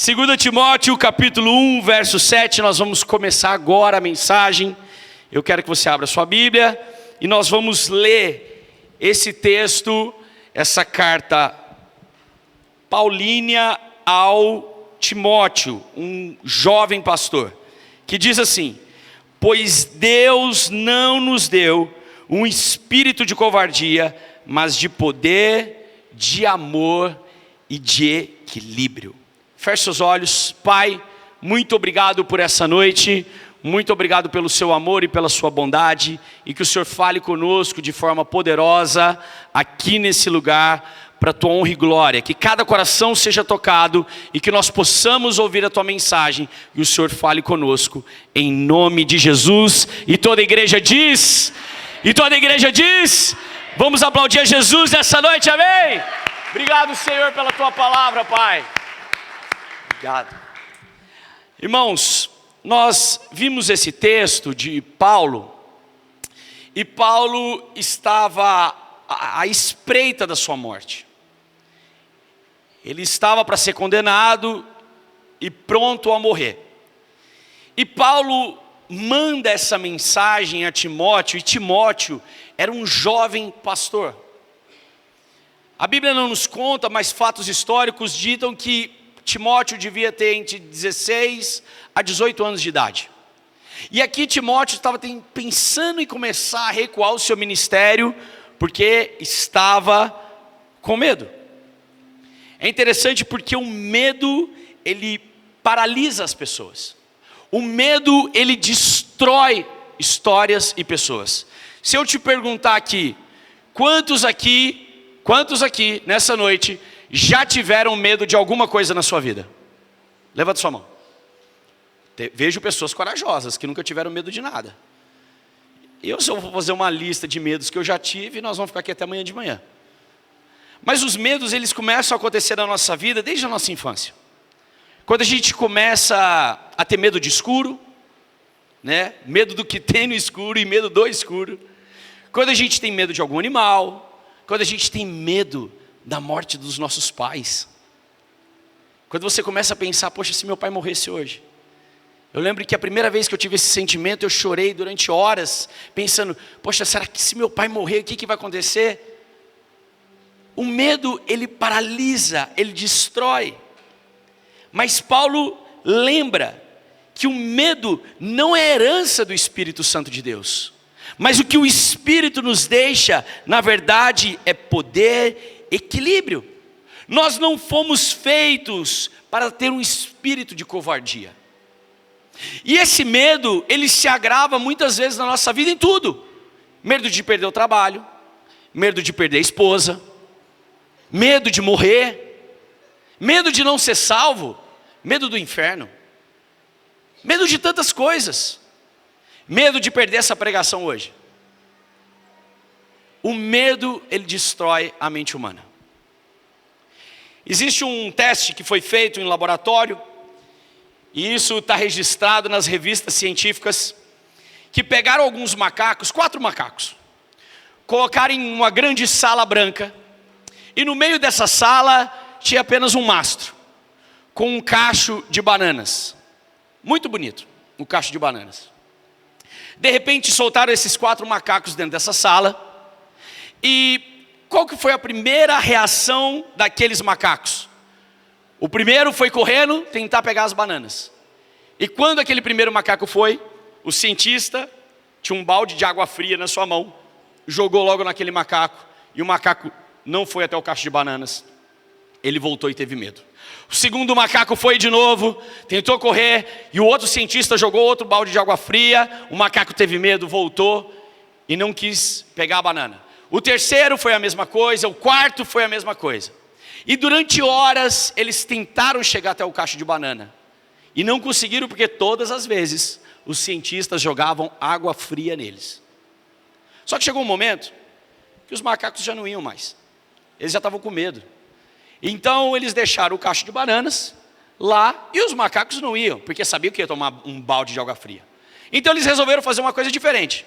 2 Timóteo capítulo 1, verso 7, nós vamos começar agora a mensagem. Eu quero que você abra sua Bíblia e nós vamos ler esse texto, essa carta paulínia ao Timóteo, um jovem pastor, que diz assim: pois Deus não nos deu um espírito de covardia, mas de poder, de amor e de equilíbrio. Feche seus olhos. Pai, muito obrigado por essa noite, muito obrigado pelo seu amor e pela sua bondade, e que o Senhor fale conosco de forma poderosa, aqui nesse lugar, para a tua honra e glória, que cada coração seja tocado, e que nós possamos ouvir a tua mensagem, e o Senhor fale conosco, em nome de Jesus. E toda a igreja diz, vamos aplaudir a Jesus nessa noite, amém? Obrigado, Senhor, pela tua palavra, Pai. Obrigado. Irmãos, nós vimos esse texto de Paulo, e Paulo estava à espreita da sua morte. Ele estava para ser condenado e pronto a morrer. E Paulo manda essa mensagem a Timóteo, e Timóteo era um jovem pastor. A Bíblia não nos conta, mas fatos históricos ditam que Timóteo devia ter entre 16 a 18 anos de idade. E aqui Timóteo estava pensando em começar a recuar o seu ministério, porque estava com medo. É interessante porque o medo, ele paralisa as pessoas. O medo, ele destrói histórias e pessoas. Se eu te perguntar aqui, quantos aqui nessa noite já tiveram medo de alguma coisa na sua vida? Levanta sua mão. Vejo pessoas corajosas que nunca tiveram medo de nada. Eu só vou fazer uma lista de medos que eu já tive e nós vamos ficar aqui até amanhã de manhã. Mas os medos, eles começam a acontecer na nossa vida desde a nossa infância. Quando a gente começa a ter medo de escuro, né? Medo do que tem no escuro e medo do escuro. Quando a gente tem medo de algum animal. Quando a gente tem medo da morte dos nossos pais. Quando você começa a pensar, poxa, se meu pai morresse hoje. Eu lembro que a primeira vez que eu tive esse sentimento, eu chorei durante horas, pensando, poxa, será que se meu pai morrer, o que vai acontecer? O medo, ele paralisa, ele destrói. Mas Paulo lembra que o medo não é herança do Espírito Santo de Deus. Mas o que o Espírito nos deixa, na verdade, é poder, equilíbrio. Nós não fomos feitos para ter um espírito de covardia. E esse medo, ele se agrava muitas vezes na nossa vida em tudo. Medo de perder o trabalho, medo de perder a esposa, medo de morrer, medo de não ser salvo, medo do inferno, medo de tantas coisas, medo de perder essa pregação hoje. O medo, ele destrói a mente humana. Existe um teste que foi feito em laboratório, e isso está registrado nas revistas científicas, que pegaram alguns macacos, 4 macacos, colocaram em uma grande sala branca, e no meio dessa sala tinha apenas um mastro, com um cacho de bananas. Muito bonito, um cacho de bananas. De repente soltaram esses 4 macacos dentro dessa sala, e qual que foi a primeira reação daqueles macacos? O primeiro foi correndo tentar pegar as bananas. E quando aquele primeiro macaco foi, o cientista tinha um balde de água fria na sua mão, jogou logo naquele macaco, e o macaco não foi até o cacho de bananas. Ele voltou e teve medo. O segundo macaco foi de novo, tentou correr, e o outro cientista jogou outro balde de água fria, o macaco teve medo, voltou e não quis pegar a banana. O terceiro foi a mesma coisa, o quarto foi a mesma coisa. E durante horas eles tentaram chegar até o cacho de banana. E não conseguiram porque todas as vezes os cientistas jogavam água fria neles. Só que chegou um momento que os macacos já não iam mais. Eles já estavam com medo. Então eles deixaram o cacho de bananas lá e os macacos não iam, porque sabiam que ia tomar um balde de água fria. Então eles resolveram fazer uma coisa diferente.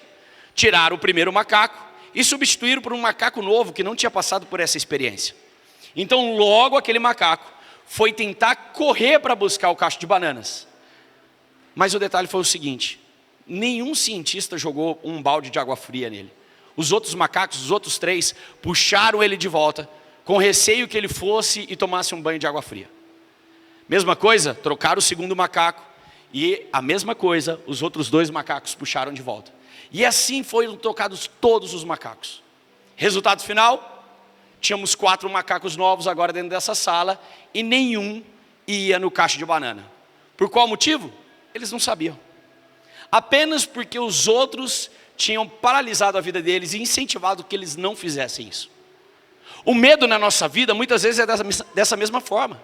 Tiraram o primeiro macaco e substituíram por um macaco novo que não tinha passado por essa experiência. Então logo aquele macaco foi tentar correr para buscar o cacho de bananas. Mas o detalhe foi o seguinte: nenhum cientista jogou um balde de água fria nele. Os outros macacos, os outros 3, puxaram ele de volta, com receio que ele fosse e tomasse um banho de água fria. Mesma coisa, trocaram o segundo macaco, e a mesma coisa, os outros 2 macacos puxaram de volta. E assim foram trocados todos os macacos. Resultado final, tínhamos 4 macacos novos agora dentro dessa sala, e nenhum ia no cacho de banana. Por qual motivo? Eles não sabiam. Apenas porque os outros tinham paralisado a vida deles e incentivado que eles não fizessem isso. O medo na nossa vida muitas vezes é dessa mesma forma.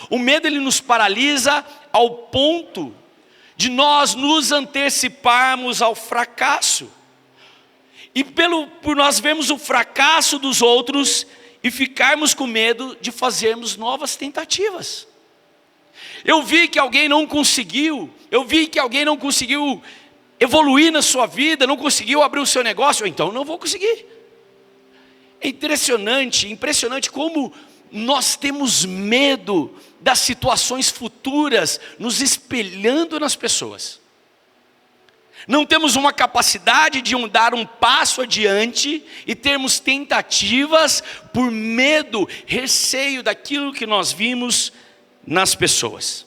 O medo, ele nos paralisa ao ponto de nós nos anteciparmos ao fracasso. E por nós vermos o fracasso dos outros e ficarmos com medo de fazermos novas tentativas. Eu vi que alguém não conseguiu evoluir na sua vida, não conseguiu abrir o seu negócio, então eu não vou conseguir. É impressionante como nós temos medo das situações futuras nos espelhando nas pessoas. Não temos uma capacidade de dar um passo adiante e termos tentativas por medo, receio daquilo que nós vimos nas pessoas.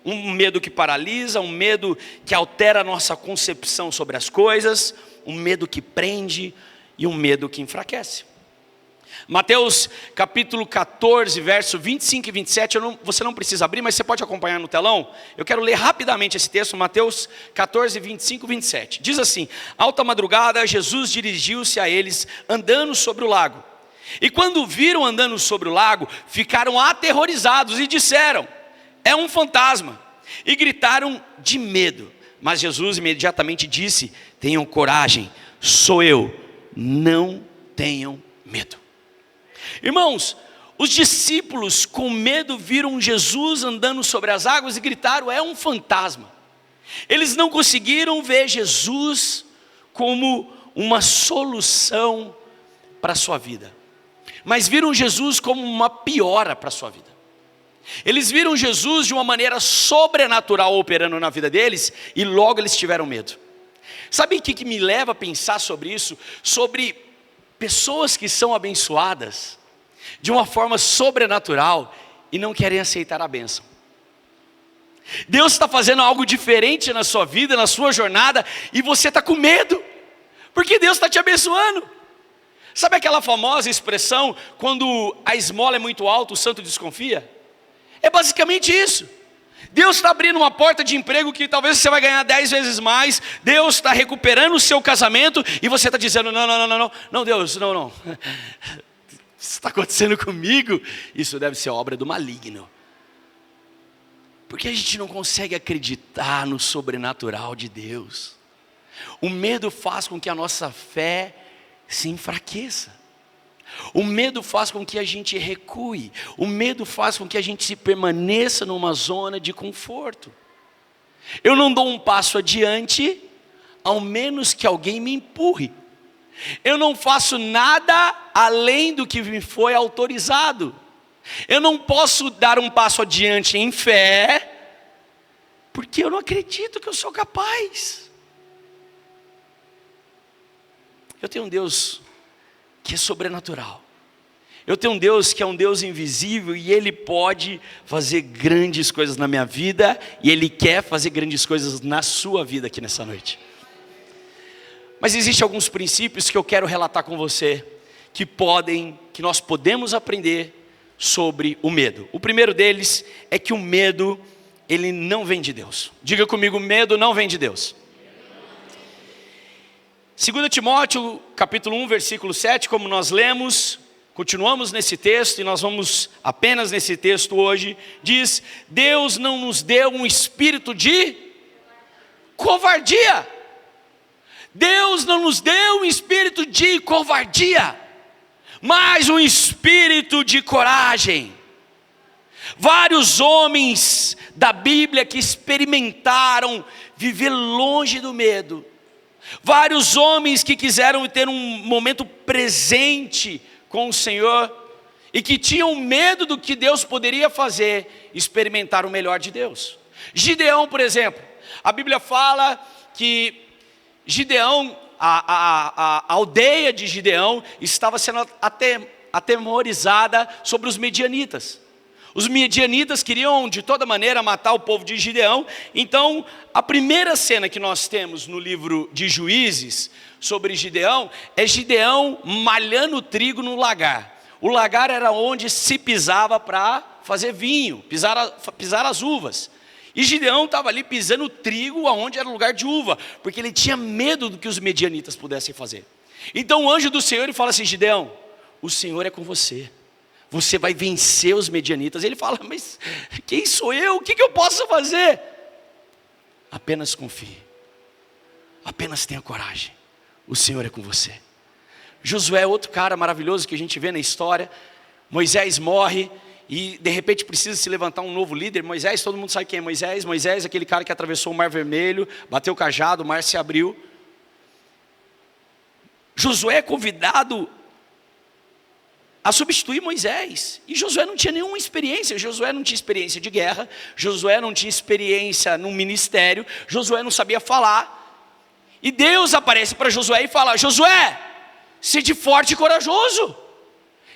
Um medo que paralisa, um medo que altera a nossa concepção sobre as coisas, um medo que prende e um medo que enfraquece. Mateus capítulo 14, verso 25 e 27, você não precisa abrir, mas você pode acompanhar no telão. Eu quero ler rapidamente esse texto, Mateus 14, 25 e 27. Diz assim: alta madrugada, Jesus dirigiu-se a eles andando sobre o lago. E quando viram andando sobre o lago, ficaram aterrorizados e disseram: é um fantasma. E gritaram de medo. Mas Jesus imediatamente disse: tenham coragem, sou eu, não tenham medo. Irmãos, os discípulos com medo viram Jesus andando sobre as águas e gritaram: é um fantasma. Eles não conseguiram ver Jesus como uma solução para a sua vida, mas viram Jesus como uma piora para a sua vida. Eles viram Jesus de uma maneira sobrenatural operando na vida deles, e logo eles tiveram medo. Sabe o que me leva a pensar sobre isso? Sobre pessoas que são abençoadas de uma forma sobrenatural e não querem aceitar a bênção. Deus está fazendo algo diferente na sua vida, na sua jornada, e você está com medo, porque Deus está te abençoando. Sabe aquela famosa expressão, quando a esmola é muito alta, o santo desconfia? É basicamente isso. Deus está abrindo uma porta de emprego que talvez você vai ganhar 10 vezes mais. Deus está recuperando o seu casamento e você está dizendo: não, Deus, não. Isso está acontecendo comigo? Isso deve ser obra do maligno. Porque a gente não consegue acreditar no sobrenatural de Deus. O medo faz com que a nossa fé se enfraqueça. O medo faz com que a gente recue. O medo faz com que a gente se permaneça numa zona de conforto. Eu não dou um passo adiante, ao menos que alguém me empurre. Eu não faço nada além do que me foi autorizado. Eu não posso dar um passo adiante em fé, porque eu não acredito que eu sou capaz. Eu tenho um Deus que é sobrenatural. Eu tenho um Deus que é um Deus invisível, e Ele pode fazer grandes coisas na minha vida, e Ele quer fazer grandes coisas na sua vida aqui nessa noite. Mas existem alguns princípios que eu quero relatar com você, que nós podemos aprender sobre o medo. O primeiro deles é que o medo, ele não vem de Deus. Diga comigo: medo não vem de Deus. 2 Timóteo, capítulo 1, versículo 7, como nós lemos, continuamos nesse texto e nós vamos apenas nesse texto hoje, diz: Deus não nos deu um espírito de covardia. Deus não nos deu um espírito de covardia, mas um espírito de coragem. Vários homens da Bíblia que experimentaram viver longe do medo, vários homens que quiseram ter um momento presente com o Senhor, e que tinham medo do que Deus poderia fazer, experimentaram o melhor de Deus. Gideão, por exemplo, a Bíblia fala que Gideão, a aldeia de Gideão estava sendo atemorizada sobre os medianitas. Os medianitas queriam de toda maneira matar o povo de Gideão. Então a primeira cena que nós temos no livro de Juízes sobre Gideão é Gideão malhando trigo no lagar. O lagar era onde se pisava para fazer vinho, pisar as uvas. E Gideão estava ali pisando trigo aonde era lugar de uva, porque ele tinha medo do que os medianitas pudessem fazer. Então o anjo do Senhor ele fala assim: Gideão, o Senhor é com você. Você vai vencer os medianitas. Ele fala: mas quem sou eu? O que eu posso fazer? Apenas confie. Apenas tenha coragem. O Senhor é com você. Josué é outro cara maravilhoso que a gente vê na história. Moisés morre e de repente precisa se levantar um novo líder. Moisés, todo mundo sabe quem é Moisés. Moisés é aquele cara que atravessou o Mar Vermelho, bateu o cajado, o mar se abriu. Josué é convidado a substituir Moisés. E Josué não tinha nenhuma experiência. Josué não tinha experiência de guerra. Josué não tinha experiência no ministério. Josué não sabia falar. E Deus aparece para Josué e fala: Josué, sede forte e corajoso.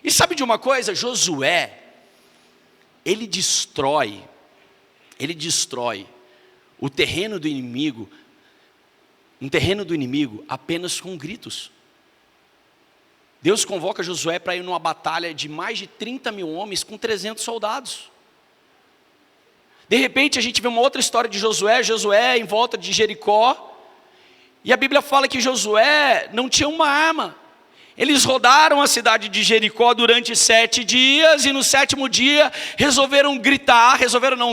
E sabe de uma coisa? Josué, ele destrói o terreno do inimigo, um terreno do inimigo apenas com gritos. Deus convoca Josué para ir numa batalha de mais de 30 mil homens com 300 soldados. De repente a gente vê uma outra história de Josué em volta de Jericó. E a Bíblia fala que Josué não tinha uma arma. Eles rodaram a cidade de Jericó durante 7 dias. E no 7º dia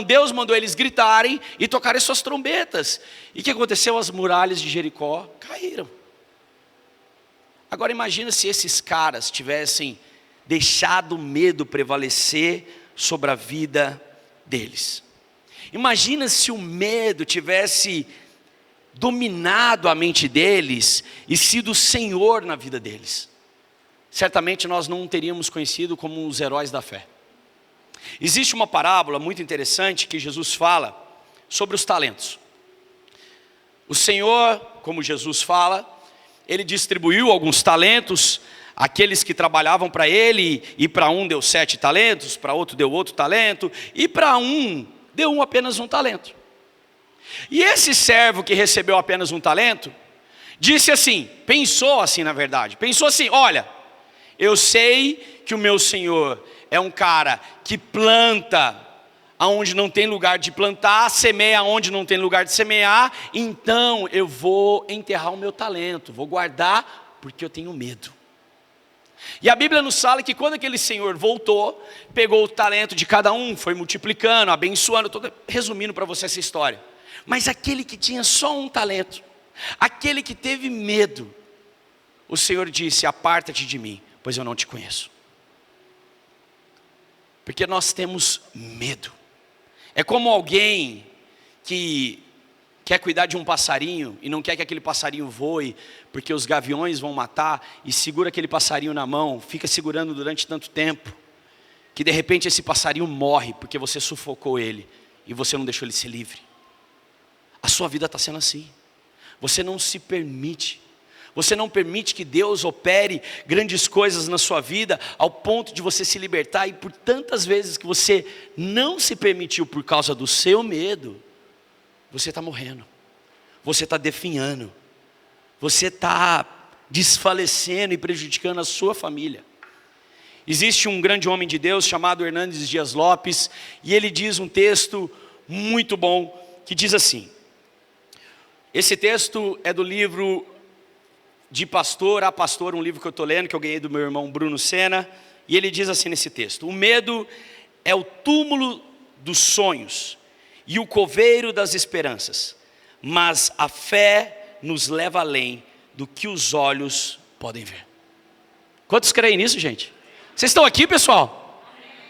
Deus mandou eles gritarem e tocarem suas trombetas. E o que aconteceu? As muralhas de Jericó caíram. Agora imagina se esses caras tivessem deixado o medo prevalecer sobre a vida deles. Imagina se o medo tivesse dominado a mente deles e sido o Senhor na vida deles. Certamente nós não teríamos conhecido como os heróis da fé. Existe uma parábola muito interessante que Jesus fala sobre os talentos. O Senhor, como Jesus fala, ele distribuiu alguns talentos àqueles que trabalhavam para ele, e para um deu 7 talentos, para outro deu outro talento, e para um deu apenas um talento. E esse servo que recebeu apenas um talento, pensou assim: olha, eu sei que o meu Senhor é um cara que planta aonde não tem lugar de plantar, semeia aonde não tem lugar de semear, então eu vou enterrar o meu talento, vou guardar porque eu tenho medo. E a Bíblia nos fala que quando aquele senhor voltou, pegou o talento de cada um, foi multiplicando, abençoando, estou resumindo para você essa história. Mas aquele que tinha só um talento, aquele que teve medo, o Senhor disse: aparta-te de mim, pois eu não te conheço. Porque nós temos medo. É como alguém que quer cuidar de um passarinho e não quer que aquele passarinho voe, porque os gaviões vão matar, e segura aquele passarinho na mão, fica segurando durante tanto tempo, que de repente esse passarinho morre, porque você sufocou ele, e você não deixou ele ser livre. A sua vida está sendo assim. Você não se permite. Você não permite que Deus opere grandes coisas na sua vida, ao ponto de você se libertar, e por tantas vezes que você não se permitiu por causa do seu medo, você está morrendo, você está definhando, você está desfalecendo e prejudicando a sua família. Existe um grande homem de Deus chamado Hernandes Dias Lopes, e ele diz um texto muito bom, que diz assim, esse texto é do livro De Pastor a Pastor, um livro que eu estou lendo, que eu ganhei do meu irmão Bruno Sena, e ele diz assim nesse texto: o medo é o túmulo dos sonhos e o coveiro das esperanças, mas a fé nos leva além do que os olhos podem ver. Quantos creem nisso, gente? Vocês estão aqui, pessoal?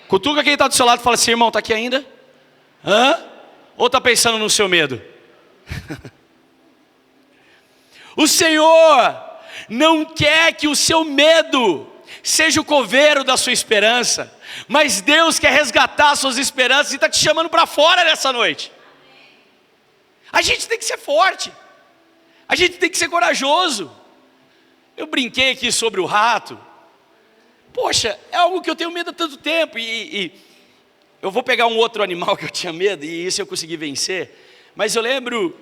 Cutuca quem está do seu lado e fala assim: irmão, está aqui ainda? Hã? Ou está pensando no seu medo? O Senhor não quer que o seu medo seja o coveiro da sua esperança, mas Deus quer resgatar suas esperanças e está te chamando para fora nessa noite. A gente tem que ser forte, a gente tem que ser corajoso. Eu brinquei aqui sobre o rato. Poxa, é algo que eu tenho medo há tanto tempo, e eu vou pegar um outro animal que eu tinha medo, e isso eu consegui vencer. Mas eu lembro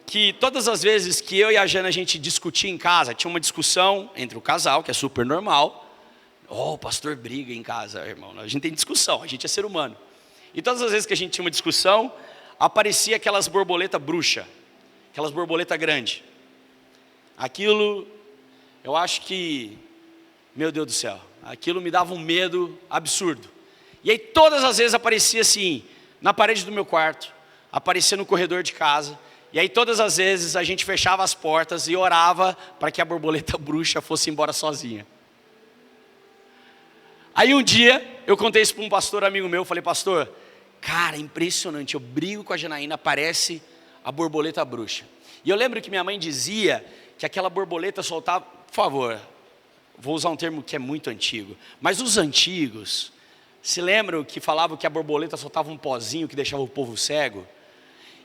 que todas as vezes que eu e a Jana a gente discutia em casa, tinha uma discussão entre o casal, que é super normal. O pastor briga em casa, irmão. A gente tem discussão, a gente é ser humano. E todas as vezes que a gente tinha uma discussão, aparecia aquelas borboletas bruxa, aquelas borboletas grandes. Aquilo, eu acho que, meu Deus do céu, aquilo me dava um medo absurdo. E aí todas as vezes aparecia assim, na parede do meu quarto, aparecia no corredor de casa. E aí todas as vezes a gente fechava as portas e orava para que a borboleta bruxa fosse embora sozinha. Aí um dia, eu contei isso para um pastor amigo meu, falei, pastor, cara, é impressionante, eu brigo com a Janaína, aparece a borboleta bruxa. E eu lembro que minha mãe dizia que aquela borboleta soltava, por favor, vou usar um termo que é muito antigo, mas os antigos, se lembram que falavam que a borboleta soltava um pozinho que deixava o povo cego?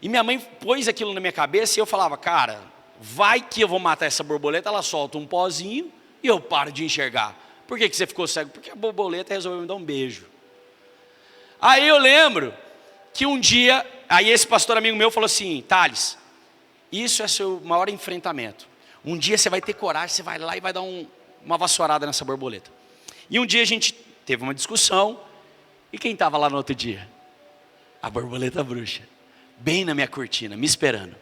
E minha mãe pôs aquilo na minha cabeça e eu falava, cara, vai que eu vou matar essa borboleta, ela solta um pozinho e eu paro de enxergar. Por que você ficou cego? Porque a borboleta resolveu me dar um beijo. Aí eu lembro que um dia, aí esse pastor amigo meu falou assim, Thales, isso é seu maior enfrentamento. Um dia você vai ter coragem, você vai lá e vai dar uma vassourada nessa borboleta. E um dia a gente teve uma discussão, e quem estava lá no outro dia? A borboleta bruxa. Bem na minha cortina, me esperando.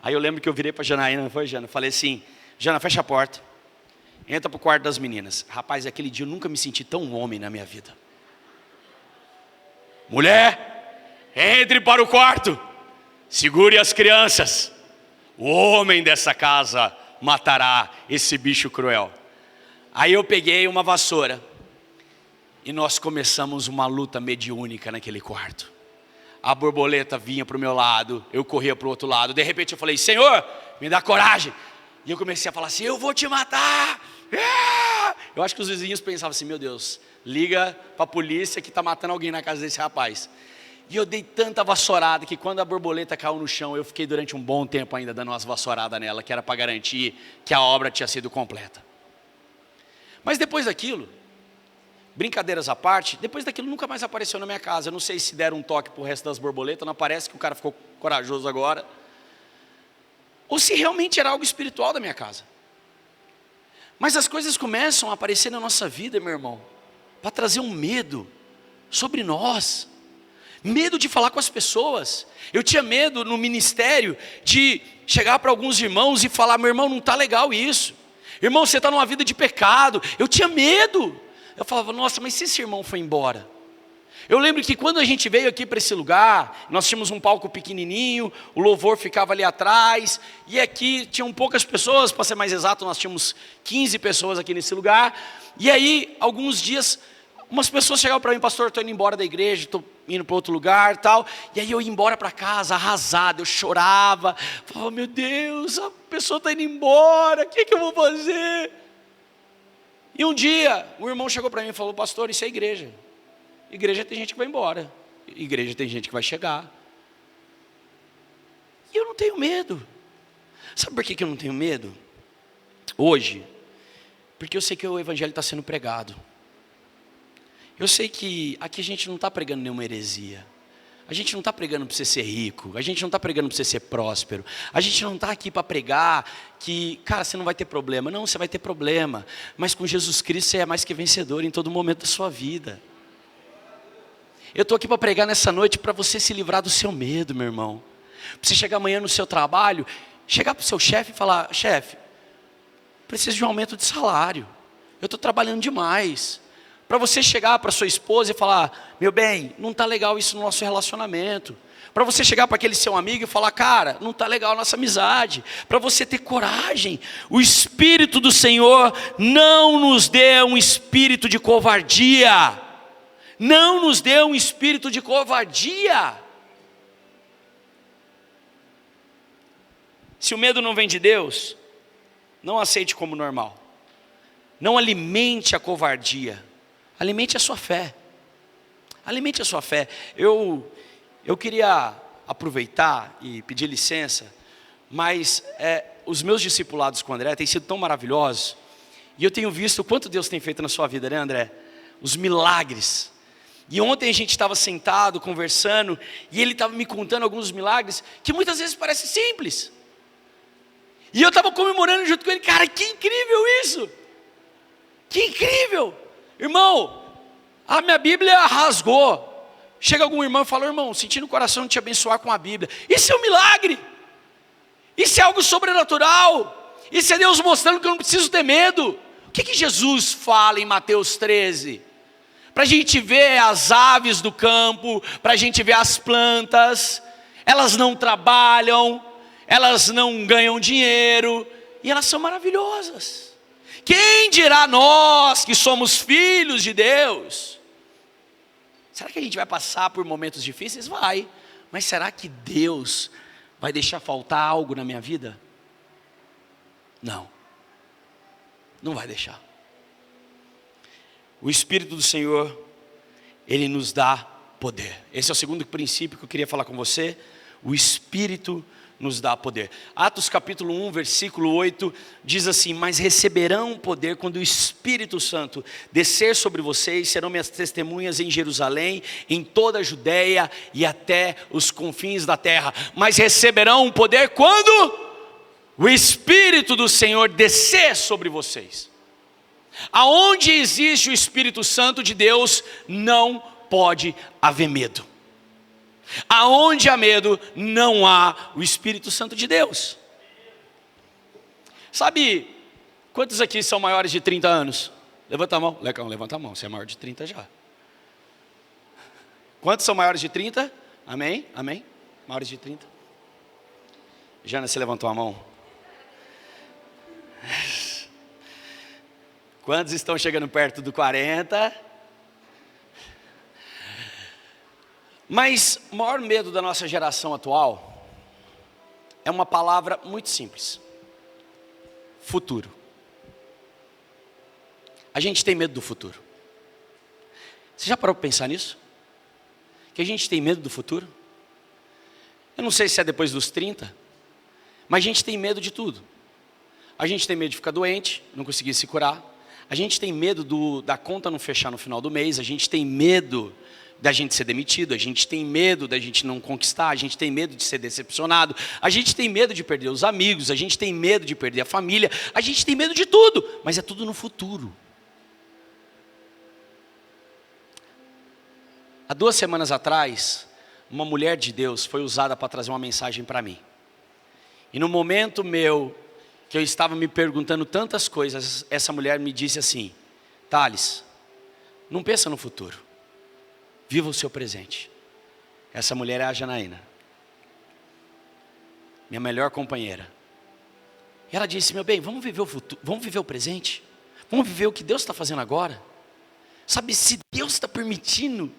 Aí eu lembro que eu virei para a Janaína, não foi, Jana? Falei assim, Jana, fecha a porta, entra para o quarto das meninas. Rapaz, aquele dia eu nunca me senti tão homem na minha vida. Mulher, entre para o quarto, segure as crianças. O homem dessa casa matará esse bicho cruel. Aí eu peguei uma vassoura e nós começamos uma luta mediúnica naquele quarto. A borboleta vinha para o meu lado, eu corria para o outro lado. De repente eu falei, Senhor, me dá coragem. E eu comecei a falar assim, eu vou te matar. Eu acho que os vizinhos pensavam assim, meu Deus, liga para a polícia que está matando alguém na casa desse rapaz. E eu dei tanta vassourada que quando a borboleta caiu no chão, eu fiquei durante um bom tempo ainda dando umas vassouradas nela, que era para garantir que a obra tinha sido completa. Mas depois daquilo, brincadeiras à parte, depois daquilo nunca mais apareceu na minha casa. Eu não sei se deram um toque para o resto das borboletas, não parece que o cara ficou corajoso agora. Ou se realmente era algo espiritual da minha casa. Mas as coisas começam a aparecer na nossa vida, meu irmão, para trazer um medo sobre nós. Medo de falar com as pessoas. Eu tinha medo no ministério de chegar para alguns irmãos e falar, meu irmão, não está legal isso. Irmão, você está numa vida de pecado. Eu tinha medo. Eu falava, nossa, mas se esse irmão foi embora? Eu lembro que quando a gente veio aqui para esse lugar, nós tínhamos um palco pequenininho, o louvor ficava ali atrás, e aqui tinham poucas pessoas, para ser mais exato, nós tínhamos 15 pessoas aqui nesse lugar. E aí, alguns dias, umas pessoas chegavam para mim, pastor, estou indo embora da igreja, estou indo para outro lugar e tal. E aí eu ia embora para casa, arrasado, eu chorava, falava, meu Deus, a pessoa está indo embora, o que eu vou fazer? E um dia, um irmão chegou para mim e falou, pastor, isso é igreja. Igreja tem gente que vai embora, igreja tem gente que vai chegar. E eu não tenho medo. Sabe por que eu não tenho medo? Hoje, porque eu sei que o evangelho está sendo pregado. Eu sei que aqui a gente não está pregando nenhuma heresia. A gente não está pregando para você ser rico. A gente não está pregando para você ser próspero. A gente não está aqui para pregar que, cara, você não vai ter problema. Não, você vai ter problema. Mas com Jesus Cristo você é mais que vencedor em todo momento da sua vida. Eu estou aqui para pregar nessa noite para você se livrar do seu medo, meu irmão. Para você chegar amanhã no seu trabalho, chegar para o seu chefe e falar, chefe, preciso de um aumento de salário. Eu estou trabalhando demais. Para você chegar para sua esposa e falar, meu bem, não está legal isso no nosso relacionamento. Para você chegar para aquele seu amigo e falar, cara, não está legal a nossa amizade. Para você ter coragem. O Espírito do Senhor não nos deu um espírito de covardia. Não nos deu um espírito de covardia. Se o medo não vem de Deus, não aceite como normal. Não alimente a covardia, alimente a sua fé. Alimente a sua fé. Eu queria aproveitar e pedir licença, mas os meus discipulados com o André têm sido tão maravilhosos, e eu tenho visto o quanto Deus tem feito na sua vida, né, André? Os milagres. E ontem a gente estava sentado, conversando, e ele estava me contando alguns milagres, que muitas vezes parecem simples. E eu estava comemorando junto com ele. Cara, que incrível isso! Que incrível! Irmão, a minha Bíblia rasgou. Chega algum irmão e fala: irmão, senti no coração de te abençoar com a Bíblia. Isso é um milagre. Isso é algo sobrenatural. Isso é Deus mostrando que eu não preciso ter medo. O que Jesus fala em Mateus 13? Para a gente ver as aves do campo, para a gente ver as plantas. Elas não trabalham, elas não ganham dinheiro, e elas são maravilhosas. Quem dirá nós que somos filhos de Deus? Será que a gente vai passar por momentos difíceis? Vai. Mas será que Deus vai deixar faltar algo na minha vida? Não. Não vai deixar. O Espírito do Senhor, Ele nos dá poder. Esse é o segundo princípio que eu queria falar com você. O Espírito nos dá poder. Atos capítulo 1, versículo 8, diz assim: mas receberão poder quando o Espírito Santo descer sobre vocês, serão minhas testemunhas em Jerusalém, em toda a Judeia e até os confins da terra. Mas receberão poder quando o Espírito do Senhor descer sobre vocês. Aonde existe o Espírito Santo de Deus, não pode haver medo. Aonde há medo, não há o Espírito Santo de Deus. Sabe, quantos aqui são maiores de 30 anos? Levanta a mão. Lecão, levanta a mão, você é maior de 30 já. Quantos são maiores de 30? Amém? Amém? Maiores de 30? Jana, você levantou a mão? Quantos estão chegando perto do 40? Mas o maior medo da nossa geração atual é uma palavra muito simples: futuro. A gente tem medo do futuro. Você já parou para pensar nisso? Que a gente tem medo do futuro? Eu não sei se é depois dos 30, mas a gente tem medo de tudo. A gente tem medo de ficar doente, não conseguir se curar. A gente tem medo da conta não fechar no final do mês. A gente tem medo da gente ser demitido, a gente tem medo da gente não conquistar, a gente tem medo de ser decepcionado, a gente tem medo de perder os amigos, a gente tem medo de perder a família, a gente tem medo de tudo, mas é tudo no futuro. Há 2 semanas atrás, uma mulher de Deus foi usada para trazer uma mensagem para mim. E no momento meu, que eu estava me perguntando tantas coisas, essa mulher me disse assim: Thales, não pensa no futuro. Viva o seu presente. Essa mulher é a Janaína, minha melhor companheira. E ela disse: meu bem, vamos viver o futuro, vamos viver o presente. Vamos viver o que Deus está fazendo agora. Sabe, se Deus está permitindo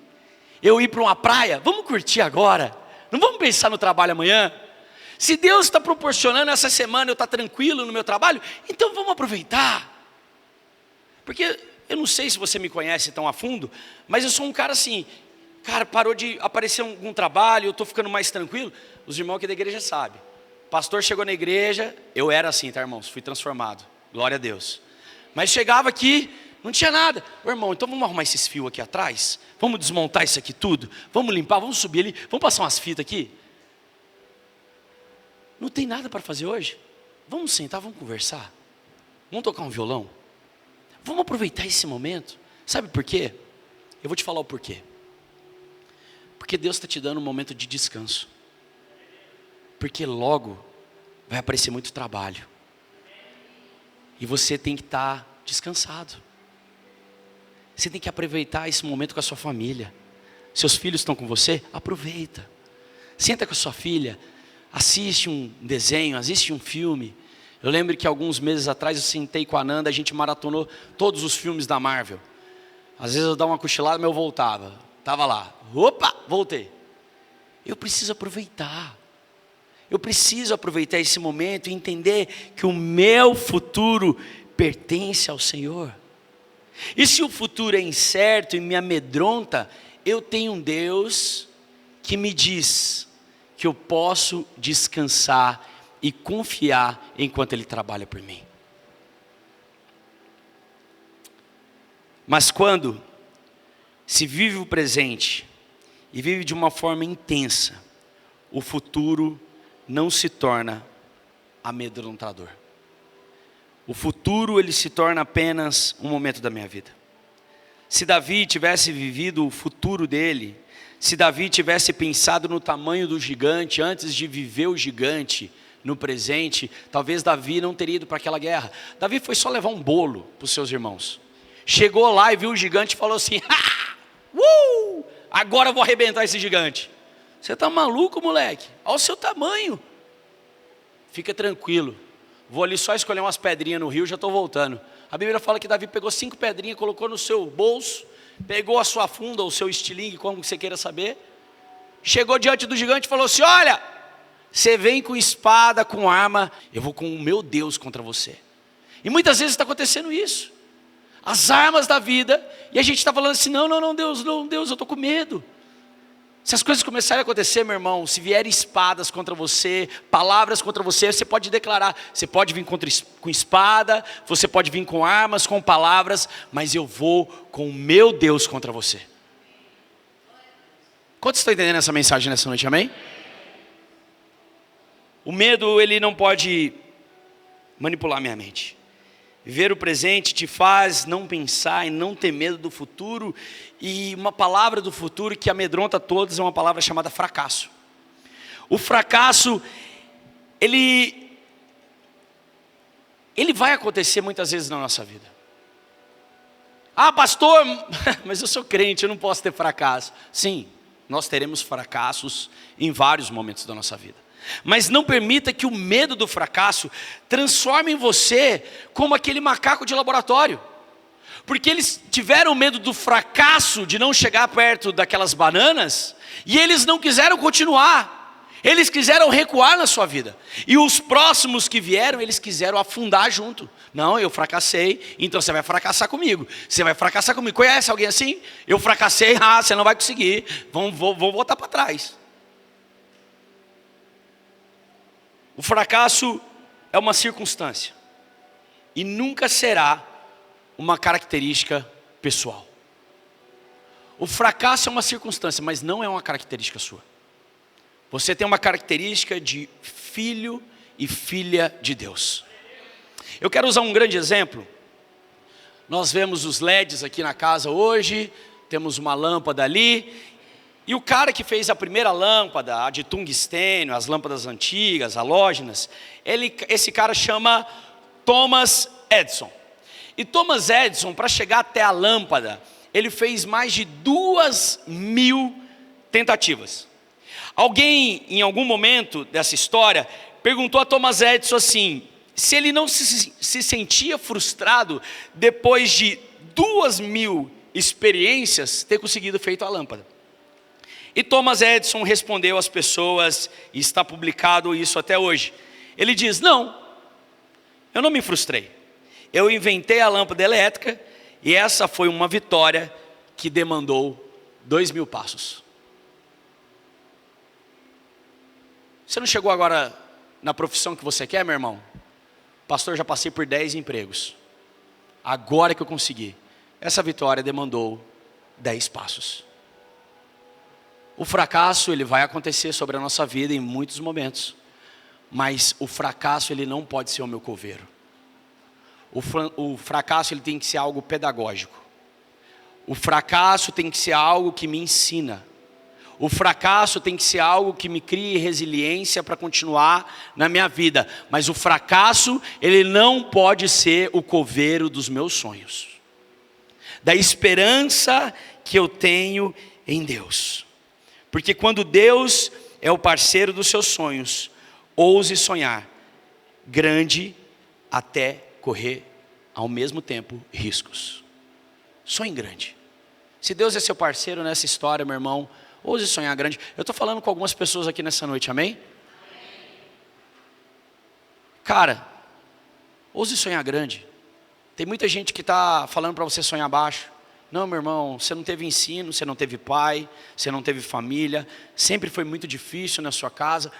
eu ir para uma praia, vamos curtir agora. Não vamos pensar no trabalho amanhã. Se Deus está proporcionando essa semana eu estar tranquilo no meu trabalho, então vamos aproveitar. Porque eu não sei se você me conhece tão a fundo, mas eu sou um cara assim, cara, parou de aparecer algum trabalho, eu estou ficando mais tranquilo. Os irmãos aqui da igreja sabem. Pastor chegou na igreja, eu era assim, tá, irmãos? Fui transformado, glória a Deus. Mas chegava aqui, não tinha nada. Ô, irmão, então vamos arrumar esses fios aqui atrás? Vamos desmontar isso aqui tudo? Vamos limpar, vamos subir ali, vamos passar umas fitas aqui? Não tem nada para fazer hoje? Vamos sentar, vamos conversar? Vamos tocar um violão? Vamos aproveitar esse momento. Sabe por quê? Eu vou te falar o porquê. Porque Deus está te dando um momento de descanso. Porque logo vai aparecer muito trabalho. E você tem que estar descansado. Você tem que aproveitar esse momento com a sua família. Seus filhos estão com você? Aproveita. Senta com a sua filha. Assiste um desenho, assiste um filme. Eu lembro que alguns meses atrás eu sentei com a Nanda, a gente maratonou todos os filmes da Marvel. Às vezes eu dava uma cochilada, mas eu voltava. Estava lá. Opa, voltei. Eu preciso aproveitar. Eu preciso aproveitar esse momento e entender que o meu futuro pertence ao Senhor. E se o futuro é incerto e me amedronta, eu tenho um Deus que me diz que eu posso descansar e confiar enquanto Ele trabalha por mim. Mas quando se vive o presente e vive de uma forma intensa, o futuro não se torna amedrontador. O futuro ele se torna apenas um momento da minha vida. Se Davi tivesse vivido o futuro dele, se Davi tivesse pensado no tamanho do gigante antes de viver o gigante no presente, talvez Davi não teria ido para aquela guerra. Davi foi só levar um bolo para os seus irmãos. Chegou lá e viu o gigante e falou assim: agora eu vou arrebentar esse gigante. Você está maluco, moleque? Olha o seu tamanho. Fica tranquilo. Vou ali só escolher umas pedrinhas no rio, já estou voltando. A Bíblia fala que Davi pegou 5 pedrinhas, colocou no seu bolso, pegou a sua funda, ou o seu estilingue, como você queira saber. Chegou diante do gigante e falou assim: olha, você vem com espada, com arma, eu vou com o meu Deus contra você. E muitas vezes está acontecendo isso. As armas da vida, e a gente está falando assim: não, Deus, eu estou com medo. Se as coisas começarem a acontecer, meu irmão, se vierem espadas contra você, palavras contra você, você pode declarar, você pode vir com espada, você pode vir com armas, com palavras, mas eu vou com o meu Deus contra você. Quantos estão entendendo essa mensagem nessa noite, amém? O medo, ele não pode manipular minha mente. Viver o presente te faz não pensar e não ter medo do futuro. E uma palavra do futuro que amedronta todos é uma palavra chamada fracasso. O fracasso, ele vai acontecer muitas vezes na nossa vida. Ah, pastor, mas eu sou crente, eu não posso ter fracasso. Sim, nós teremos fracassos em vários momentos da nossa vida. Mas não permita que o medo do fracasso transforme em você como aquele macaco de laboratório. Porque eles tiveram medo do fracasso de não chegar perto daquelas bananas, e eles não quiseram continuar. Eles quiseram recuar na sua vida. E os próximos que vieram, eles quiseram afundar junto. Não, eu fracassei, então você vai fracassar comigo. Você vai fracassar comigo. Conhece alguém assim? Eu fracassei, você não vai conseguir. Vou voltar para trás. O fracasso é uma circunstância e nunca será uma característica pessoal. O fracasso é uma circunstância, mas não é uma característica sua. Você tem uma característica de filho e filha de Deus. Eu quero usar um grande exemplo. Nós vemos os LEDs aqui na casa hoje, temos uma lâmpada ali. E o cara que fez a primeira lâmpada, a de tungstênio, as lâmpadas antigas, halógenas, esse cara chama Thomas Edison. E Thomas Edison, para chegar até a lâmpada, ele fez mais de 2.000 tentativas. Alguém, em algum momento dessa história, perguntou a Thomas Edison assim, se ele não se sentia frustrado depois de 2.000 experiências ter conseguido feito a lâmpada. E Thomas Edison respondeu às pessoas, e está publicado isso até hoje. Ele diz: não, eu não me frustrei. Eu inventei a lâmpada elétrica, e essa foi uma vitória que demandou 2.000 passos. Você não chegou agora na profissão que você quer, meu irmão? Pastor, já passei por 10 empregos. Agora que eu consegui. Essa vitória demandou 10 passos. O fracasso, ele vai acontecer sobre a nossa vida em muitos momentos. Mas o fracasso, ele não pode ser o meu coveiro. O fracasso, ele tem que ser algo pedagógico. O fracasso tem que ser algo que me ensina. O fracasso tem que ser algo que me crie resiliência para continuar na minha vida. Mas o fracasso, ele não pode ser o coveiro dos meus sonhos. Da esperança que eu tenho em Deus. Porque quando Deus é o parceiro dos seus sonhos, ouse sonhar grande até correr ao mesmo tempo riscos. Sonhe grande. Se Deus é seu parceiro nessa história, meu irmão, ouse sonhar grande. Eu estou falando com algumas pessoas aqui nessa noite, amém? Cara, ouse sonhar grande. Tem muita gente que está falando para você sonhar baixo. Não, meu irmão, você não teve ensino, você não teve pai, você não teve família, sempre foi muito difícil na sua casa.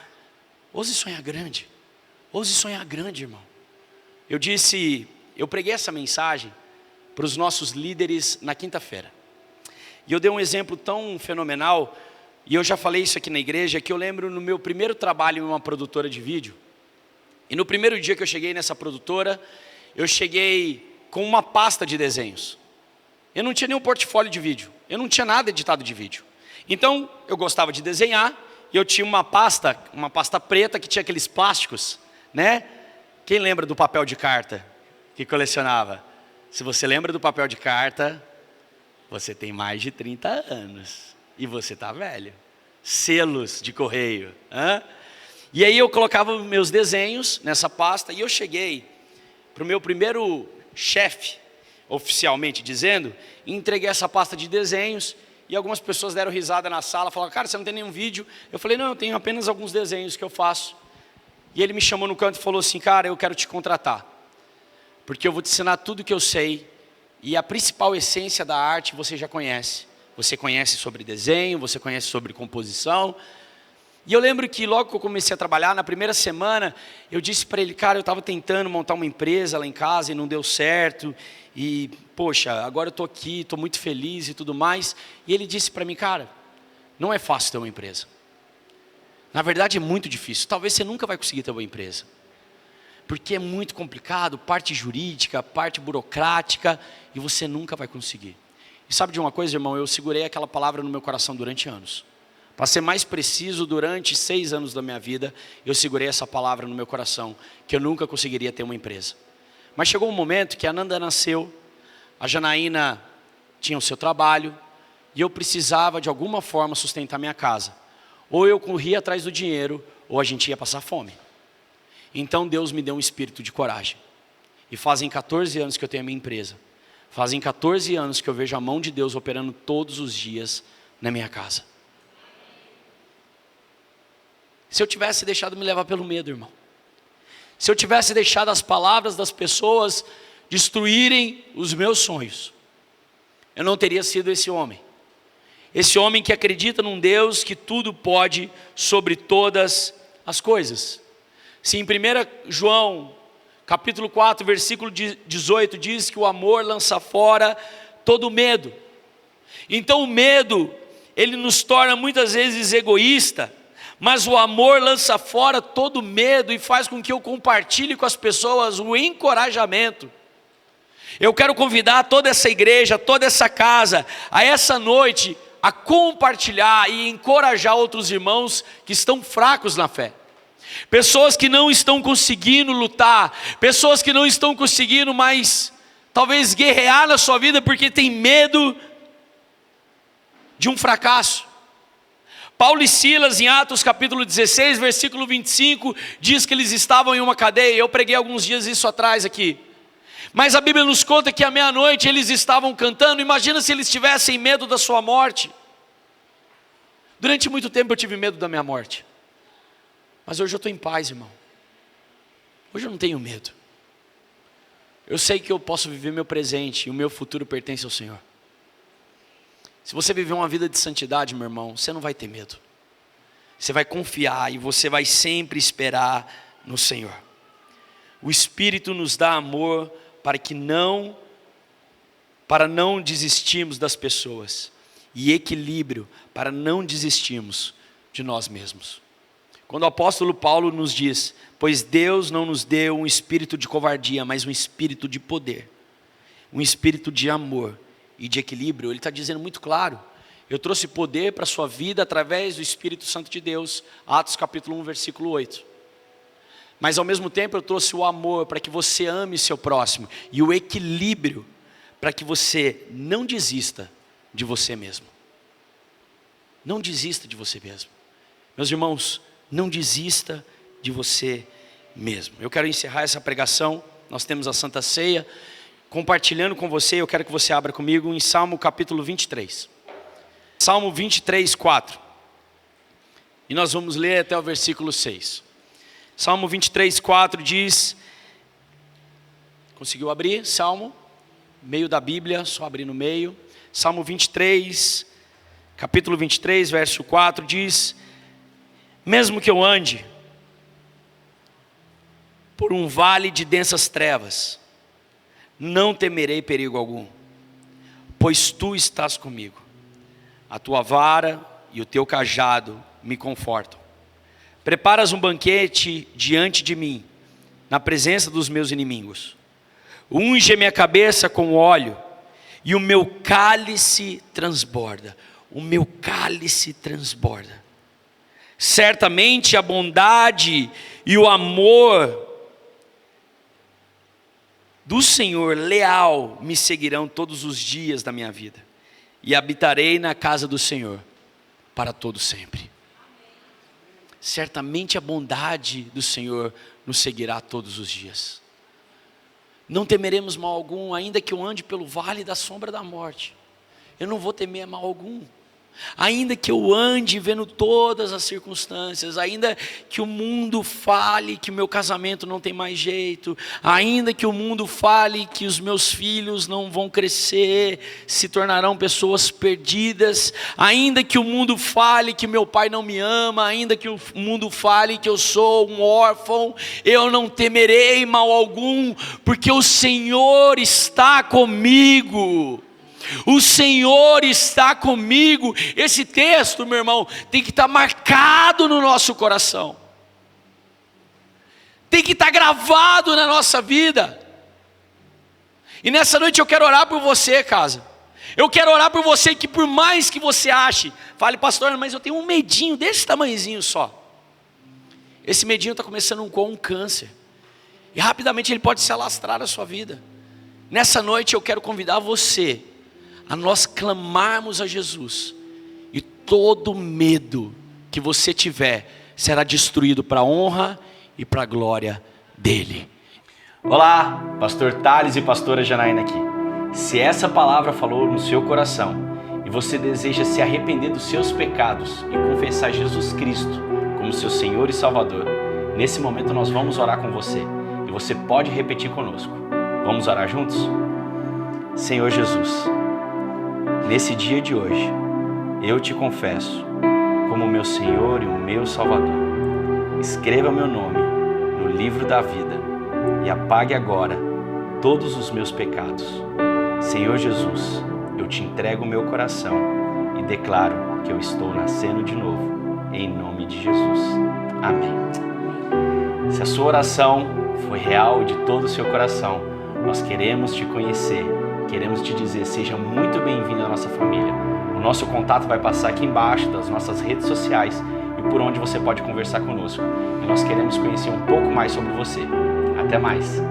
Ouse sonhar grande. Ouse sonhar grande, irmão. Eu preguei essa mensagem para os nossos líderes na quinta-feira. E eu dei um exemplo tão fenomenal, e eu já falei isso aqui na igreja, que eu lembro no meu primeiro trabalho em uma produtora de vídeo. E no primeiro dia que eu cheguei nessa produtora, eu cheguei com uma pasta de desenhos. Eu não tinha nenhum portfólio de vídeo, eu não tinha nada editado de vídeo. Então, eu gostava de desenhar, e eu tinha uma pasta preta que tinha aqueles plásticos, né? Quem lembra do papel de carta que colecionava? Se você lembra do papel de carta, você tem mais de 30 anos, e você está velho. Selos de correio. E aí eu colocava meus desenhos nessa pasta, e eu cheguei para o meu primeiro chefe, oficialmente dizendo, e entreguei essa pasta de desenhos, e algumas pessoas deram risada na sala, falaram, cara, você não tem nenhum vídeo? Eu falei, não, eu tenho apenas alguns desenhos que eu faço. E ele me chamou no canto e falou assim, cara, eu quero te contratar, porque eu vou te ensinar tudo o que eu sei, e a principal essência da arte você já conhece. Você conhece sobre desenho, você conhece sobre composição. E eu lembro que logo que eu comecei a trabalhar, na primeira semana, eu disse para ele, cara, eu estava tentando montar uma empresa lá em casa e não deu certo. E, poxa, agora eu estou aqui, estou muito feliz e tudo mais. E ele disse para mim, cara, não é fácil ter uma empresa. Na verdade é muito difícil, talvez você nunca vai conseguir ter uma empresa. Porque é muito complicado, parte jurídica, parte burocrática, e você nunca vai conseguir. E sabe de uma coisa, irmão, eu segurei aquela palavra no meu coração durante anos. Para ser mais preciso, durante 6 anos da minha vida, eu segurei essa palavra no meu coração, que eu nunca conseguiria ter uma empresa. Mas chegou um momento que a Nanda nasceu, a Janaína tinha o seu trabalho, e eu precisava de alguma forma sustentar minha casa. Ou eu corria atrás do dinheiro, ou a gente ia passar fome. Então Deus me deu um espírito de coragem. E fazem 14 anos que eu tenho a minha empresa. Fazem 14 anos que eu vejo a mão de Deus operando todos os dias na minha casa. Se eu tivesse deixado me levar pelo medo, irmão. Se eu tivesse deixado as palavras das pessoas destruírem os meus sonhos, eu não teria sido esse homem. Esse homem que acredita num Deus que tudo pode sobre todas as coisas. Se em 1 João, capítulo 4, versículo 18, diz que o amor lança fora todo medo. Então o medo, ele nos torna muitas vezes egoísta, mas o amor lança fora todo medo e faz com que eu compartilhe com as pessoas o encorajamento. Eu quero convidar toda essa igreja, toda essa casa, a essa noite, a compartilhar e encorajar outros irmãos que estão fracos na fé. Pessoas que não estão conseguindo lutar, pessoas que não estão conseguindo mais, talvez guerrear na sua vida porque tem medo de um fracasso. Paulo e Silas, em Atos capítulo 16, versículo 25, diz que eles estavam em uma cadeia. Eu preguei alguns dias isso atrás aqui. Mas a Bíblia nos conta que à meia-noite eles estavam cantando. Imagina se eles tivessem medo da sua morte. Durante muito tempo eu tive medo da minha morte. Mas hoje eu estou em paz, irmão. Hoje eu não tenho medo. Eu sei que eu posso viver meu presente e o meu futuro pertence ao Senhor. Se você viver uma vida de santidade, meu irmão, você não vai ter medo. Você vai confiar e você vai sempre esperar no Senhor. O Espírito nos dá amor para não desistirmos das pessoas, e equilíbrio para não desistirmos de nós mesmos. Quando o apóstolo Paulo nos diz, pois Deus não nos deu um espírito de covardia, mas um espírito de poder, um espírito de amor e de equilíbrio, ele está dizendo muito claro, eu trouxe poder para a sua vida através do Espírito Santo de Deus, Atos capítulo 1, versículo 8. Mas ao mesmo tempo eu trouxe o amor para que você ame seu próximo, e o equilíbrio para que você não desista de você mesmo. Não desista de você mesmo. Meus irmãos, não desista de você mesmo. Eu quero encerrar essa pregação, nós temos a Santa Ceia, compartilhando com você, eu quero que você abra comigo em Salmo capítulo 23. Salmo 23, 4. E nós vamos ler até o versículo 6. Salmo 23, 4 diz, Conseguiu abrir? Salmo, meio da Bíblia, só abrir no meio. Salmo 23, capítulo 23, verso 4, diz: mesmo que eu ande por um vale de densas trevas, não temerei perigo algum, pois tu estás comigo. A tua vara e o teu cajado me confortam. Preparas um banquete diante de mim, na presença dos meus inimigos. Unge a minha cabeça com óleo, e o meu cálice transborda. O meu cálice transborda. Certamente a bondade e o amor do Senhor leal me seguirão todos os dias da minha vida, e habitarei na casa do Senhor para todo sempre. Certamente a bondade do Senhor nos seguirá todos os dias. Não temeremos mal algum, ainda que eu ande pelo vale da sombra da morte. Eu não vou temer mal algum. Ainda que eu ande vendo todas as circunstâncias, ainda que o mundo fale que o meu casamento não tem mais jeito, ainda que o mundo fale que os meus filhos não vão crescer, se tornarão pessoas perdidas, ainda que o mundo fale que meu pai não me ama, ainda que o mundo fale que eu sou um órfão, eu não temerei mal algum, porque o Senhor está comigo. O Senhor está comigo. Esse texto, meu irmão, tem que estar marcado no nosso coração, tem que estar gravado na nossa vida. E nessa noite eu quero orar por você, casa. Eu quero orar por você, que por mais que você ache, fale: pastor, mas eu tenho um medinho desse tamanhozinho só. Esse medinho está começando com um câncer, e rapidamente ele pode se alastrar na sua vida. Nessa noite eu quero convidar você a nós clamarmos a Jesus, e todo medo que você tiver será destruído para a honra e para a glória dele. Olá, pastor Thales e pastora Janaína aqui. Se essa palavra falou no seu coração e você deseja se arrepender dos seus pecados e confessar Jesus Cristo como seu Senhor e Salvador, nesse momento nós vamos orar com você, e você pode repetir conosco. Vamos orar juntos? Senhor Jesus, nesse dia de hoje, eu te confesso como meu Senhor e o meu Salvador. Escreva meu nome no livro da vida e apague agora todos os meus pecados. Senhor Jesus, eu te entrego o meu coração e declaro que eu estou nascendo de novo, em nome de Jesus. Amém. Se a sua oração foi real de todo o seu coração, nós queremos te conhecer. Queremos te dizer: seja muito bem-vindo à nossa família. O nosso contato vai passar aqui embaixo das nossas redes sociais e por onde você pode conversar conosco. E nós queremos conhecer um pouco mais sobre você. Até mais!